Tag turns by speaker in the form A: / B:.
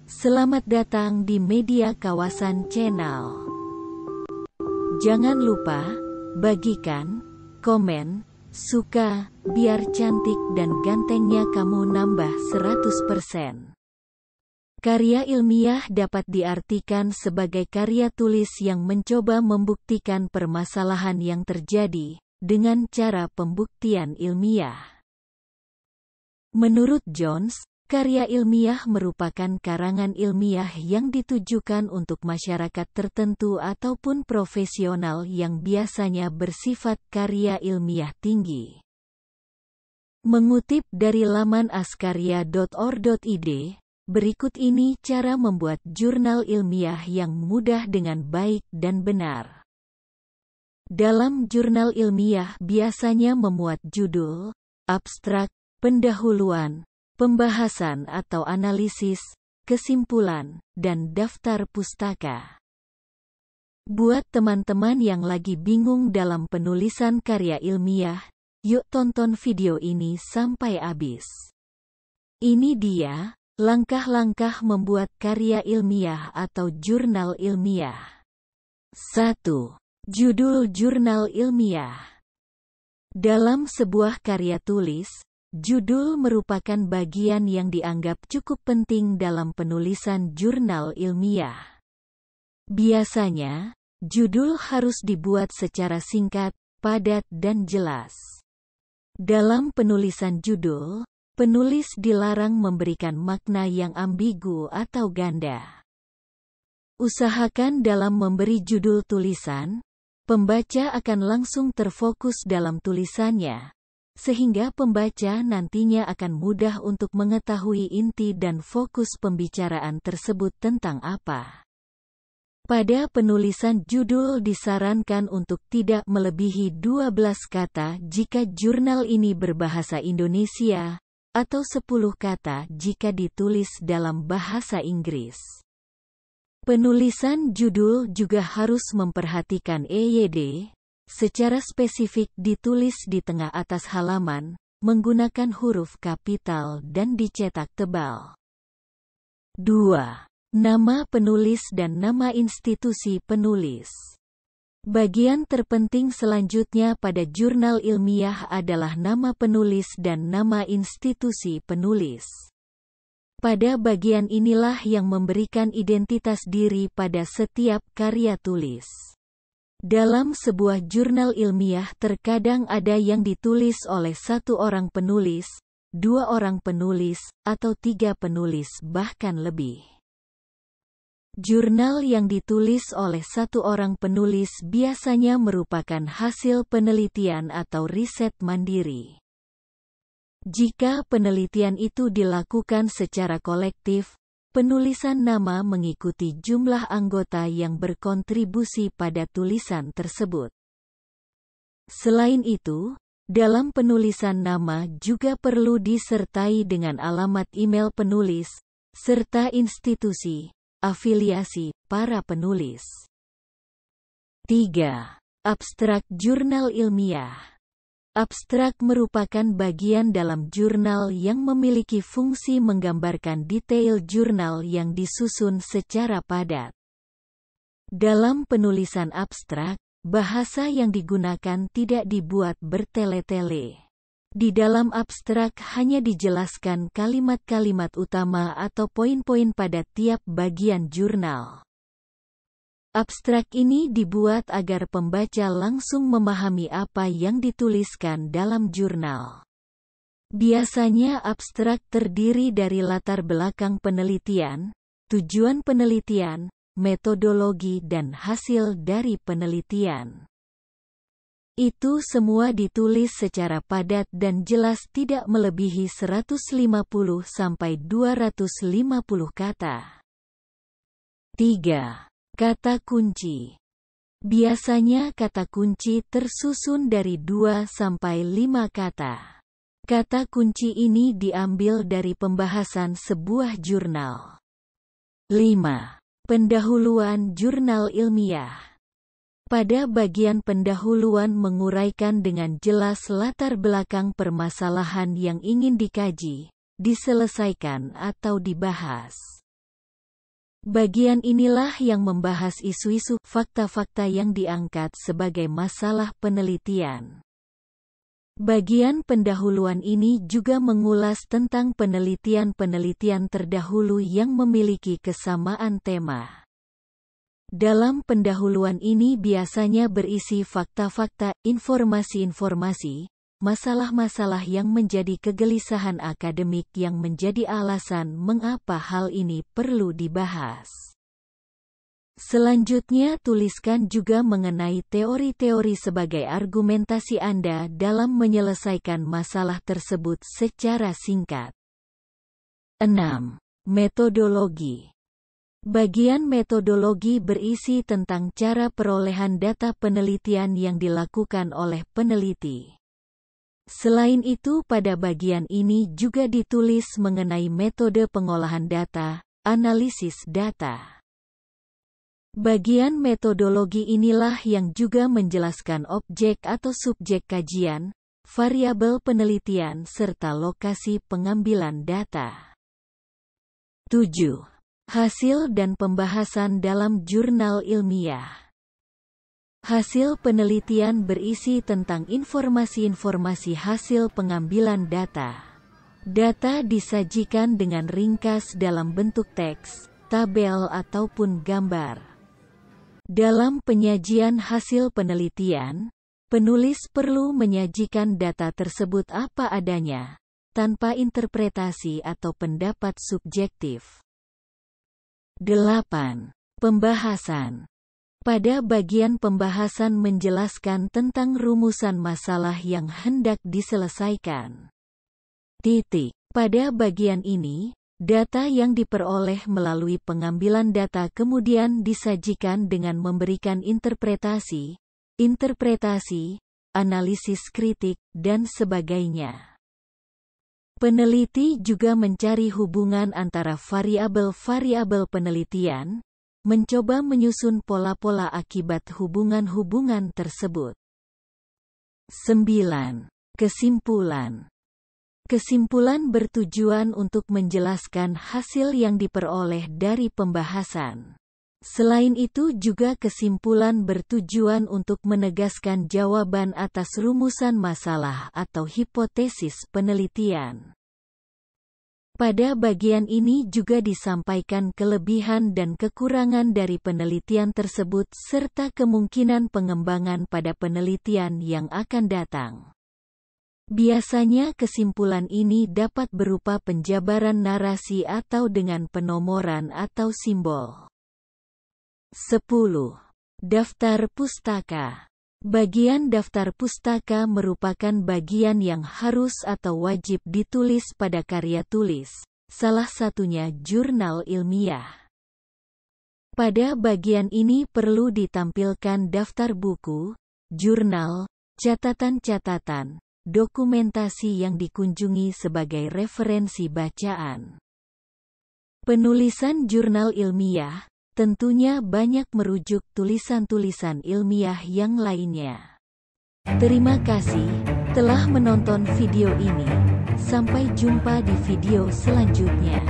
A: Selamat datang di Media Kawasan Channel. Jangan lupa, bagikan, komen, suka, biar cantik dan gantengnya kamu nambah 100%. Karya ilmiah dapat diartikan sebagai karya tulis yang mencoba membuktikan permasalahan yang terjadi, dengan cara pembuktian ilmiah. Menurut Jones, karya ilmiah merupakan karangan ilmiah yang ditujukan untuk masyarakat tertentu ataupun profesional yang biasanya bersifat karya ilmiah tinggi. Mengutip dari laman askarya.or.id, berikut ini cara membuat jurnal ilmiah yang mudah dengan baik dan benar. Dalam jurnal ilmiah biasanya memuat judul, abstrak, pendahuluan, pembahasan atau analisis, kesimpulan, dan daftar pustaka. Buat teman-teman yang lagi bingung dalam penulisan karya ilmiah, yuk tonton video ini sampai habis. Ini dia, langkah-langkah membuat karya ilmiah atau jurnal ilmiah. 1. Judul jurnal ilmiah. Dalam sebuah karya tulis, judul merupakan bagian yang dianggap cukup penting dalam penulisan jurnal ilmiah. Biasanya, judul harus dibuat secara singkat, padat dan jelas. Dalam penulisan judul, penulis dilarang memberikan makna yang ambigu atau ganda. Usahakan dalam memberi judul tulisan, pembaca akan langsung terfokus dalam tulisannya, sehingga pembaca nantinya akan mudah untuk mengetahui inti dan fokus pembicaraan tersebut tentang apa. Pada penulisan judul disarankan untuk tidak melebihi 12 kata jika jurnal ini berbahasa Indonesia, atau 10 kata jika ditulis dalam bahasa Inggris. Penulisan judul juga harus memperhatikan EYD, secara spesifik ditulis di tengah atas halaman, menggunakan huruf kapital dan dicetak tebal. 2. Nama penulis dan nama institusi penulis. Bagian terpenting selanjutnya pada jurnal ilmiah adalah nama penulis dan nama institusi penulis. Pada bagian inilah yang memberikan identitas diri pada setiap karya tulis. Dalam sebuah jurnal ilmiah terkadang ada yang ditulis oleh 1 orang penulis, 2 orang penulis, atau 3 penulis bahkan lebih. Jurnal yang ditulis oleh 1 orang penulis biasanya merupakan hasil penelitian atau riset mandiri. Jika penelitian itu dilakukan secara kolektif, penulisan nama mengikuti jumlah anggota yang berkontribusi pada tulisan tersebut. Selain itu, dalam penulisan nama juga perlu disertai dengan alamat email penulis, serta institusi, afiliasi, para penulis. 3. Abstrak jurnal ilmiah. Abstrak merupakan bagian dalam jurnal yang memiliki fungsi menggambarkan detail jurnal yang disusun secara padat. Dalam penulisan abstrak, bahasa yang digunakan tidak dibuat bertele-tele. Di dalam abstrak hanya dijelaskan kalimat-kalimat utama atau poin-poin pada tiap bagian jurnal. Abstrak ini dibuat agar pembaca langsung memahami apa yang dituliskan dalam jurnal. Biasanya abstrak terdiri dari latar belakang penelitian, tujuan penelitian, metodologi dan hasil dari penelitian. Itu semua ditulis secara padat dan jelas tidak melebihi 150-250 kata. 3. Kata kunci. Biasanya kata kunci tersusun dari 2-5 kata. Kata kunci ini diambil dari pembahasan sebuah jurnal. 5. Pendahuluan jurnal ilmiah. Pada bagian pendahuluan menguraikan dengan jelas latar belakang permasalahan yang ingin dikaji, diselesaikan atau dibahas. Bagian inilah yang membahas isu-isu fakta-fakta yang diangkat sebagai masalah penelitian. Bagian pendahuluan ini juga mengulas tentang penelitian-penelitian terdahulu yang memiliki kesamaan tema. Dalam pendahuluan ini biasanya berisi fakta-fakta, informasi-informasi, masalah-masalah yang menjadi kegelisahan akademik yang menjadi alasan mengapa hal ini perlu dibahas. Selanjutnya tuliskan juga mengenai teori-teori sebagai argumentasi Anda dalam menyelesaikan masalah tersebut secara singkat. 6. Metodologi. Bagian metodologi berisi tentang cara perolehan data penelitian yang dilakukan oleh peneliti. Selain itu pada bagian ini juga ditulis mengenai metode pengolahan data, analisis data. Bagian metodologi inilah yang juga menjelaskan objek atau subjek kajian, variabel penelitian serta lokasi pengambilan data. 7. Hasil dan pembahasan dalam jurnal ilmiah. Hasil penelitian berisi tentang informasi-informasi hasil pengambilan data. Data disajikan dengan ringkas dalam bentuk teks, tabel ataupun gambar. Dalam penyajian hasil penelitian, penulis perlu menyajikan data tersebut apa adanya, tanpa interpretasi atau pendapat subjektif. 8. Pembahasan. Pada bagian pembahasan menjelaskan tentang rumusan masalah yang hendak diselesaikan. Pada bagian ini, data yang diperoleh melalui pengambilan data kemudian disajikan dengan memberikan interpretasi, analisis kritik, dan sebagainya. Peneliti juga mencari hubungan antara variabel-variabel penelitian, mencoba menyusun pola-pola akibat hubungan-hubungan tersebut. 9. Kesimpulan. Kesimpulan bertujuan untuk menjelaskan hasil yang diperoleh dari pembahasan. Selain itu juga kesimpulan bertujuan untuk menegaskan jawaban atas rumusan masalah atau hipotesis penelitian. Pada bagian ini juga disampaikan kelebihan dan kekurangan dari penelitian tersebut serta kemungkinan pengembangan pada penelitian yang akan datang. Biasanya kesimpulan ini dapat berupa penjabaran narasi atau dengan penomoran atau simbol. 10. Daftar pustaka. Bagian daftar pustaka merupakan bagian yang harus atau wajib ditulis pada karya tulis, salah satunya jurnal ilmiah. Pada bagian ini perlu ditampilkan daftar buku, jurnal, catatan-catatan, dokumentasi yang dikunjungi sebagai referensi bacaan. Penulisan jurnal ilmiah tentunya banyak merujuk tulisan-tulisan ilmiah yang lainnya. Terima kasih telah menonton video ini. Sampai jumpa di video selanjutnya.